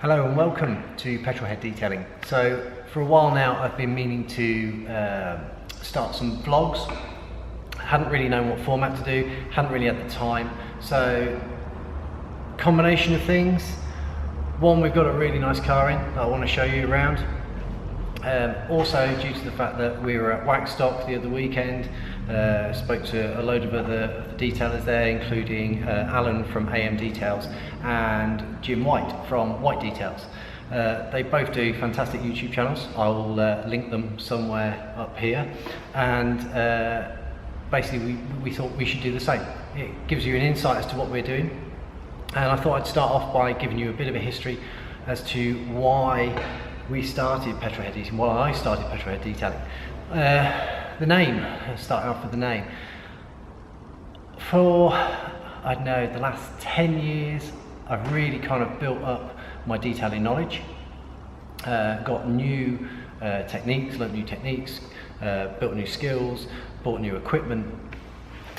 Hello and welcome to Petrol Head Detailing. So for a while now I've been meaning to start some vlogs. Hadn't really known what format to do, hadn't really had the time. So combination of things. One, we've got a really nice car in that I want to show you around. Also due to the fact that we were at Waxstock the other weekend, spoke to a load of other detailers there, including Alan from AM Details and Jim White from White Details. They both do fantastic YouTube channels. I'll link them somewhere up here, and basically we thought we should do the same. It gives you an insight as to what we're doing, and I thought I'd start off by giving you a bit of a history as to why we started Petrol Head Detailing, why I started Petrol Head Detailing. The name, starting off with the name. For, I don't know, the last 10 years, I've really kind of built up my detailing knowledge, got new techniques, learnt new techniques, built new skills, bought new equipment,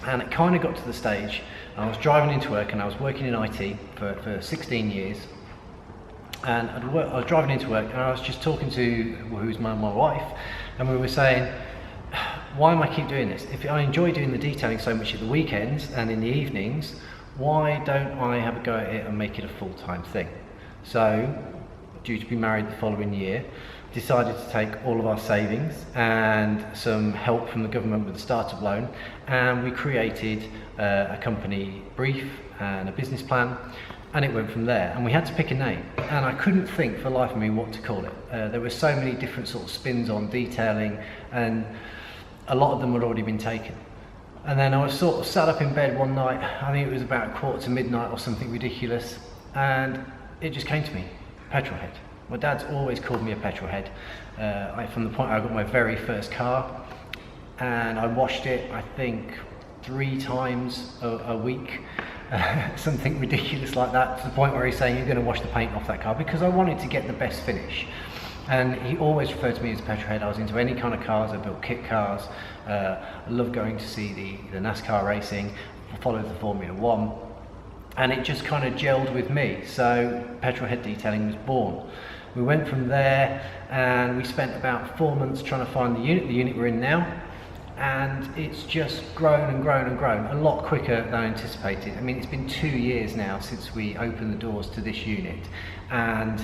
and it kind of got to the stage, I was driving into work, and I was working in IT for 16 years, and I was driving into work and I was just talking to who's my wife, and we were saying, why am I keep doing this? If I enjoy doing the detailing so much at the weekends and in the evenings, why don't I have a go at it and make it a full-time thing? So, due to be married the following year, decided to take all of our savings and some help from the government with a startup loan, and we created a company brief and a business plan, and it went from there. And we had to pick a name, and I couldn't think for the life of me what to call it. There were so many different sort of spins on detailing, and a lot of them had already been taken. And then I was sort of sat up in bed one night, I think it was about 1:45 or something ridiculous, and it just came to me, Petrol Head. My dad's always called me a petrol head. From the point I got my very first car, and I washed it, I think, 3 times a week. Something ridiculous like that, to the point where he's saying, you're going to wash the paint off that car, because I wanted to get the best finish. And he always referred to me as a petrol head. I was into any kind of cars. I built kit cars. I love going to see the NASCAR racing. I followed the Formula 1, and it just kind of gelled with me. So Petrol Head Detailing was born. We went from there, and we spent about 4 months trying to find the unit we're in now, and it's just grown and grown and grown a lot quicker than I anticipated. I mean, it's been 2 years now since we opened the doors to this unit, and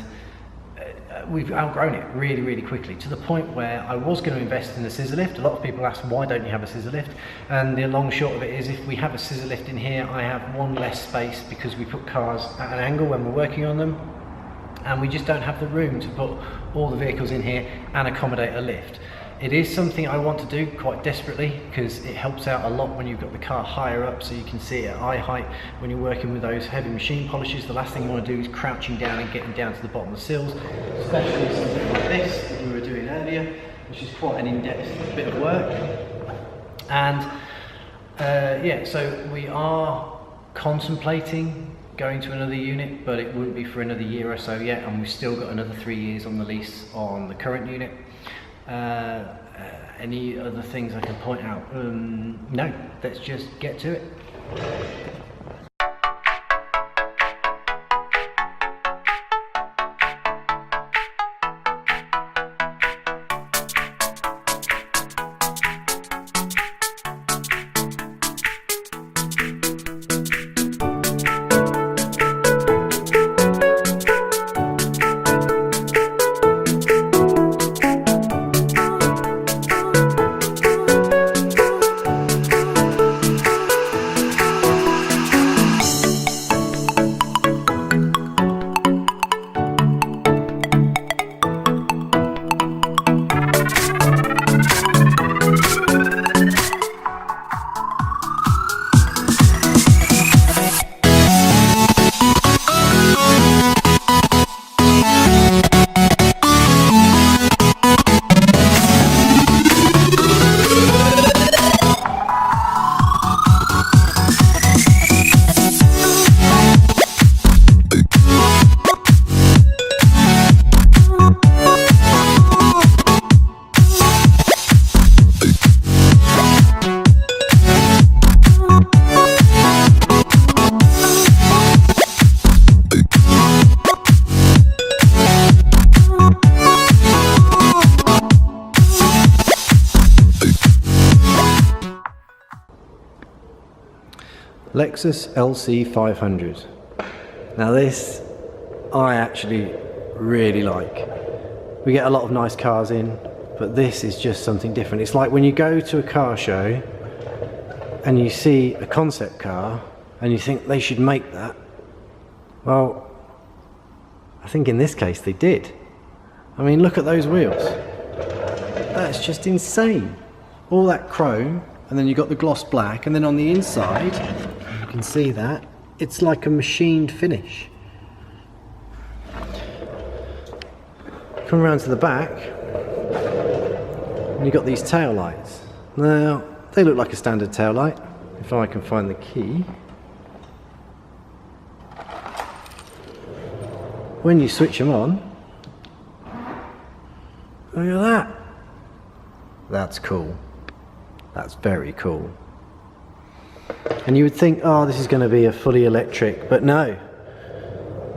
we've outgrown it really quickly, to the point where I was going to invest in a scissor lift. A lot of people ask, why don't you have a scissor lift? And the long short of it is, if we have a scissor lift in here, I have one less space, because we put cars at an angle when we're working on them, and we just don't have the room to put all the vehicles in here and accommodate a lift. It is something I want to do quite desperately, because it helps out a lot when you've got the car higher up, so you can see it at eye height. When you're working with those heavy machine polishes, the last thing you want to do is crouching down and getting down to the bottom of the sills, especially something like this that we were doing earlier, which is quite an in-depth bit of work. And yeah, so we are contemplating going to another unit, but it wouldn't be for another year or so yet, and we've still got another 3 years on the lease on the current unit. Any other things I can point out? No, let's just get to it. Lexus LC500. Now this I actually really like. We get a lot of nice cars in, but this is just something different. It's like when you go to a car show and you see a concept car and you think they should make that. Well, I think in this case they did. I mean, look at those wheels. That's just insane. All that chrome, and then you've got the gloss black, and then on the inside, you can see that, it's like a machined finish. Come around to the back, and you've got these tail lights. Now, they look like a standard tail light, if I can find the key. When you switch them on, look at that. That's cool. That's very cool. And you would think, oh, this is going to be a fully electric, but no.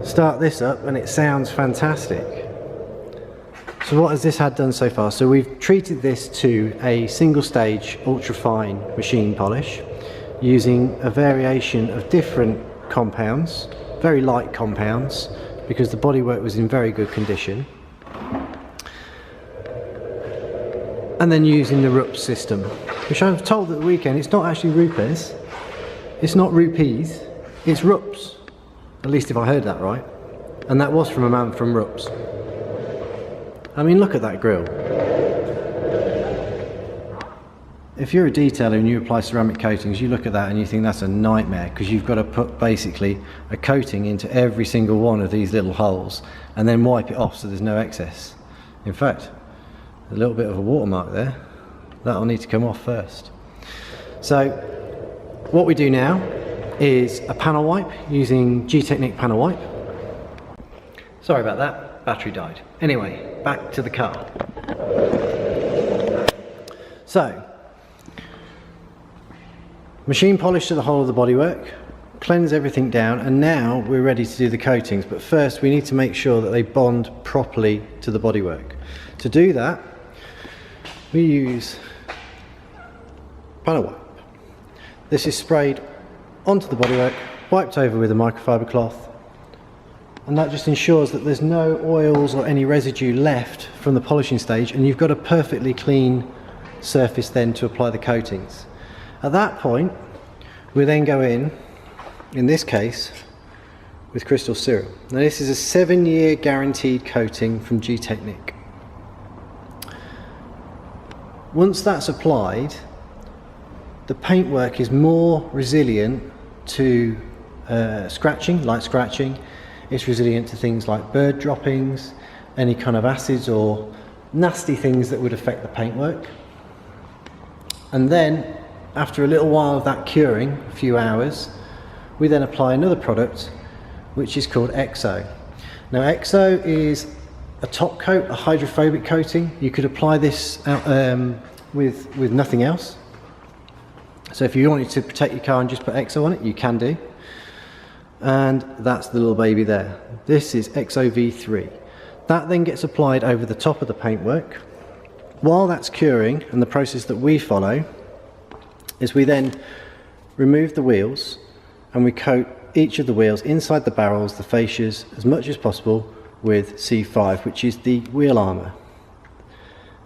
Start this up and it sounds fantastic. So what has this had done so far? So we've treated this to a single stage ultra-fine machine polish using a variation of different compounds, very light compounds, because the bodywork was in very good condition. And then using the RUP system, which I was told at the weekend, it's not actually rupees, it's not rupees, it's RUPs. At least if I heard that right. And that was from a man from RUPs. I mean, look at that grille. If you're a detailer and you apply ceramic coatings, you look at that and you think that's a nightmare, because you've got to put basically a coating into every single one of these little holes and then wipe it off so there's no excess. In fact, a little bit of a watermark there, that'll need to come off first. So what we do now is a panel wipe using Gtechniq panel wipe. Sorry about that, battery died. Anyway, back to the car. So, machine polish to the whole of the bodywork, cleanse everything down, and now we're ready to do the coatings. But first we need to make sure that they bond properly to the bodywork. To do that, we use panel wipe. This is sprayed onto the bodywork, wiped over with a microfiber cloth, and that just ensures that there's no oils or any residue left from the polishing stage, and you've got a perfectly clean surface then to apply the coatings. At that point, we then go in this case, with Crystal Serum. Now this is a 7-year guaranteed coating from Gtechniq. Once that's applied, the paintwork is more resilient to scratching, light scratching. It's resilient to things like bird droppings, any kind of acids or nasty things that would affect the paintwork. And then, after a little while of that curing, a few hours, we then apply another product which is called EXO. Now EXO is a top coat, a hydrophobic coating. You could apply this with nothing else. So if you wanted to protect your car and just put EXO on it, you can do. And that's the little baby there. This is EXO V3. That then gets applied over the top of the paintwork. While that's curing, and the process that we follow is we then remove the wheels and we coat each of the wheels inside the barrels, the fascias, as much as possible with C5, which is the wheel armour.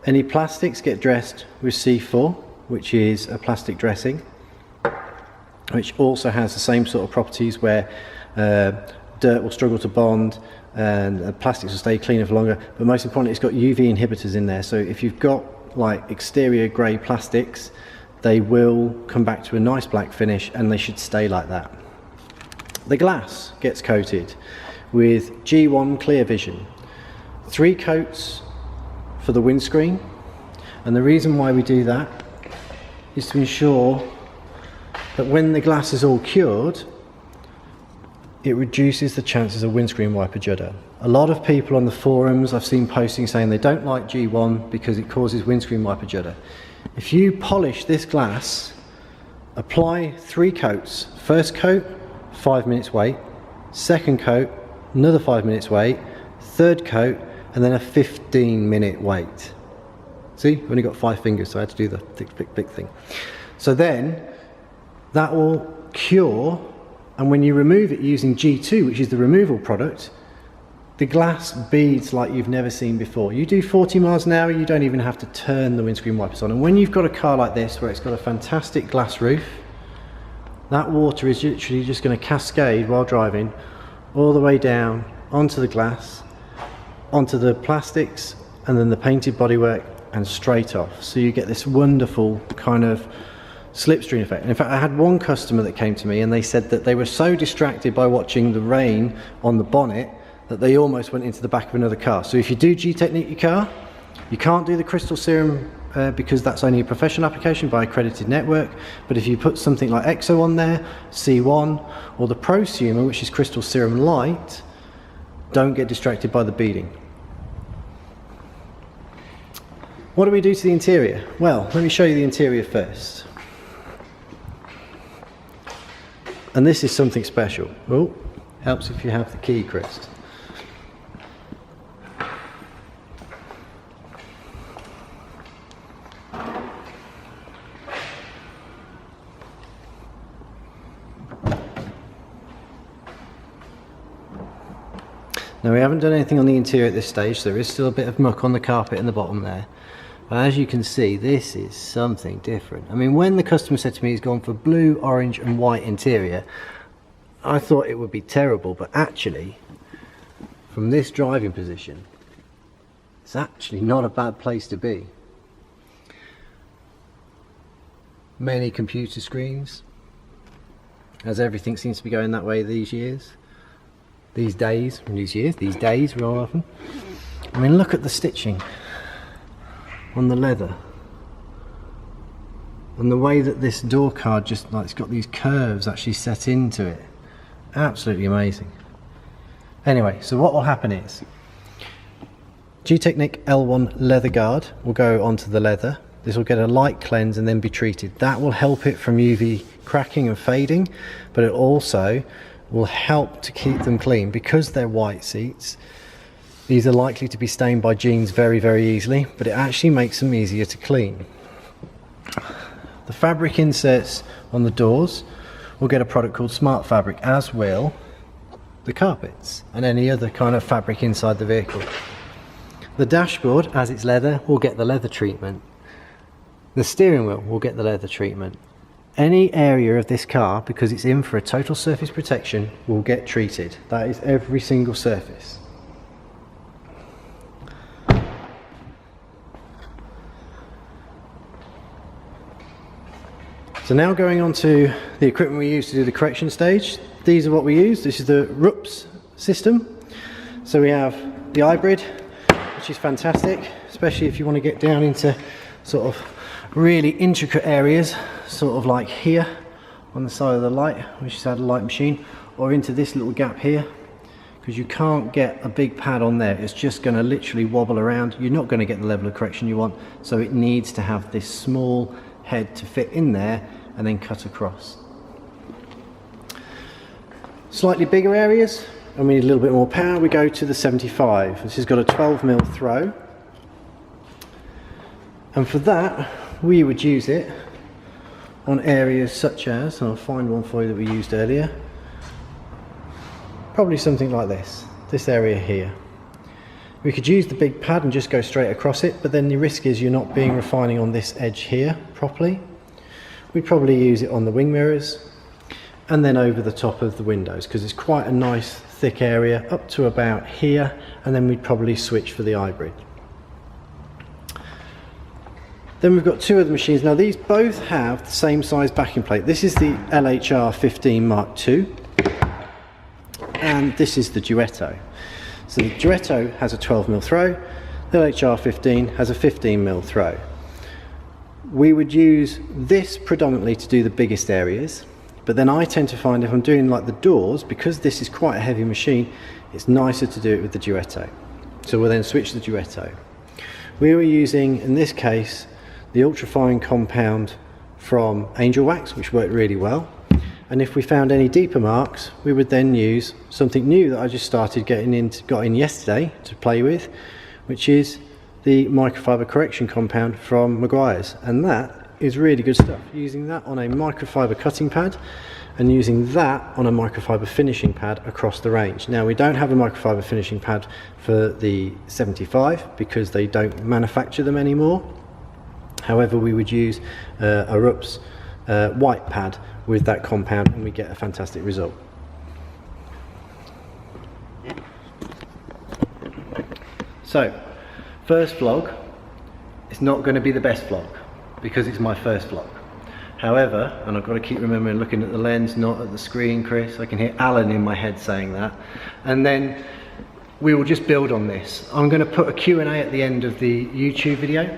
Any plastics get dressed with C4, which is a plastic dressing, which also has the same sort of properties where dirt will struggle to bond and plastics will stay cleaner for longer, but most importantly it's got UV inhibitors in there, so if you've got like exterior grey plastics, they will come back to a nice black finish and they should stay like that. The glass gets coated with G1 Clear Vision. 3 coats for the windscreen, and the reason why we do that is to ensure that when the glass is all cured, it reduces the chances of windscreen wiper judder. A lot of people on the forums I've seen posting saying they don't like G1 because it causes windscreen wiper judder. If you polish this glass, apply 3 coats. First coat, 5 minutes wait. Second coat, another 5 minutes wait. Third coat, and then a 15-minute wait. See, I've only got 5 fingers, so I had to do the thick thing. So then, that will cure, and when you remove it using G2, which is the removal product, the glass beads like you've never seen before. You do 40 miles an hour, you don't even have to turn the windscreen wipers on. And when you've got a car like this, where it's got a fantastic glass roof, that water is literally just going to cascade while driving all the way down onto the glass, onto the plastics, and then the painted bodywork, and straight off. So you get this wonderful kind of slipstream effect. And in fact, I had one customer that came to me and they said that they were so distracted by watching the rain on the bonnet that they almost went into the back of another car. So if you do Gtechniq your car, you can't do the crystal serum because that's only a professional application by accredited network. But if you put something like EXO on there, C1, or the prosumer, which is crystal serum light, don't get distracted by the beading. What do we do to the interior? Well, let me show you the interior first. And this is something special. Oh, helps if you have the key, Chris. Now, we haven't done anything on the interior at this stage, so there is still a bit of muck on the carpet in the bottom there. But as you can see, this is something different. I mean, when the customer said to me he's gone for blue, orange and white interior, I thought it would be terrible, but actually, from this driving position, it's actually not a bad place to be. Many computer screens, as everything seems to be going that way these days, real often. I mean, look at the stitching on the leather, and the way that this door card just like it's got these curves actually set into it. Absolutely amazing. Anyway, so what will happen is Gtechniq L1 leather guard will go onto the leather. This will get a light cleanse and then be treated. That will help it from UV cracking and fading, but it also will help to keep them clean. Because they're white seats, these are likely to be stained by jeans very, very easily, but it actually makes them easier to clean. The fabric inserts on the doors will get a product called Smart Fabric, as will the carpets and any other kind of fabric inside the vehicle. The dashboard, as it's leather, will get the leather treatment. The steering wheel will get the leather treatment. Any area of this car, because it's in for a total surface protection, will get treated. That is every single surface. So now going on to the equipment we use to do the correction stage. These are what we use. This is the RUPS system. So we have the hybrid, which is fantastic, especially if you want to get down into sort of really intricate areas, sort of like here on the side of the light, which is had a light machine, or into this little gap here, because you can't get a big pad on there. It's just going to literally wobble around. You're not going to get the level of correction you want, so it needs to have this small head to fit in there and then cut across. Slightly bigger areas, and we need a little bit more power, we go to the 75. This has got a 12mm throw, and for that we would use it on areas such as, and I'll find one for you that we used earlier, probably something like this area here. We could use the big pad and just go straight across it, but then the risk is you're not being refining on this edge here properly. We'd probably use it on the wing mirrors and then over the top of the windows, because it's quite a nice thick area up to about here, and then we'd probably switch for the hybrid. Then we've got two other machines. Now these both have the same size backing plate. This is the LHR15 Mark II and this is the Duetto. So the Duetto has a 12mm throw, the LHR15 has a 15mm throw. We would use this predominantly to do the biggest areas, but then I tend to find if I'm doing like the doors, because this is quite a heavy machine, it's nicer to do it with the Duetto. So we'll then switch to the Duetto. We were using, in this case, the ultrafine compound from Angel Wax, which worked really well. And if we found any deeper marks, we would then use something new that I just started got in yesterday to play with, which is the microfiber correction compound from Maguire's, and that is really good stuff. Using that on a microfiber cutting pad and using that on a microfiber finishing pad across the range. Now we don't have a microfiber finishing pad for the 75 because they don't manufacture them anymore. However, we would use a Rupp's white pad with that compound and we get a fantastic result. So, first vlog, it's not going to be the best vlog because it's my first vlog. However, and I've got to keep remembering looking at the lens, not at the screen, Chris. I can hear Alan in my head saying that. And then we will just build on this. I'm going to put a Q&A at the end of the YouTube video.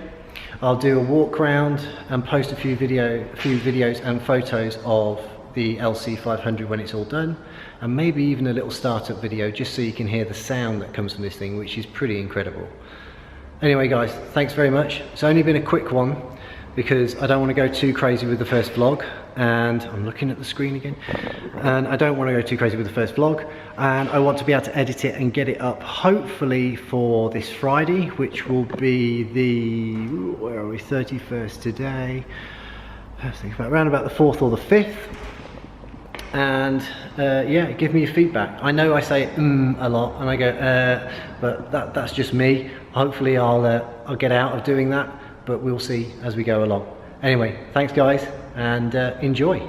I'll do a walk around and post a few videos and photos of the LC500 when it's all done, and maybe even a little startup video just so you can hear the sound that comes from this thing, which is pretty incredible. Anyway guys, thanks very much. It's only been a quick one because I don't want to go too crazy with the first vlog, and I'm looking at the screen again, and I don't want to go too crazy with the first vlog, and I want to be able to edit it and get it up hopefully for this Friday, which will be the, where are we, 31st today, around about the 4th or the 5th. And yeah, give me your feedback. I know I say a lot and I go but that's just me. Hopefully I'll get out of doing that, but we'll see as we go along. Anyway, thanks guys, and enjoy.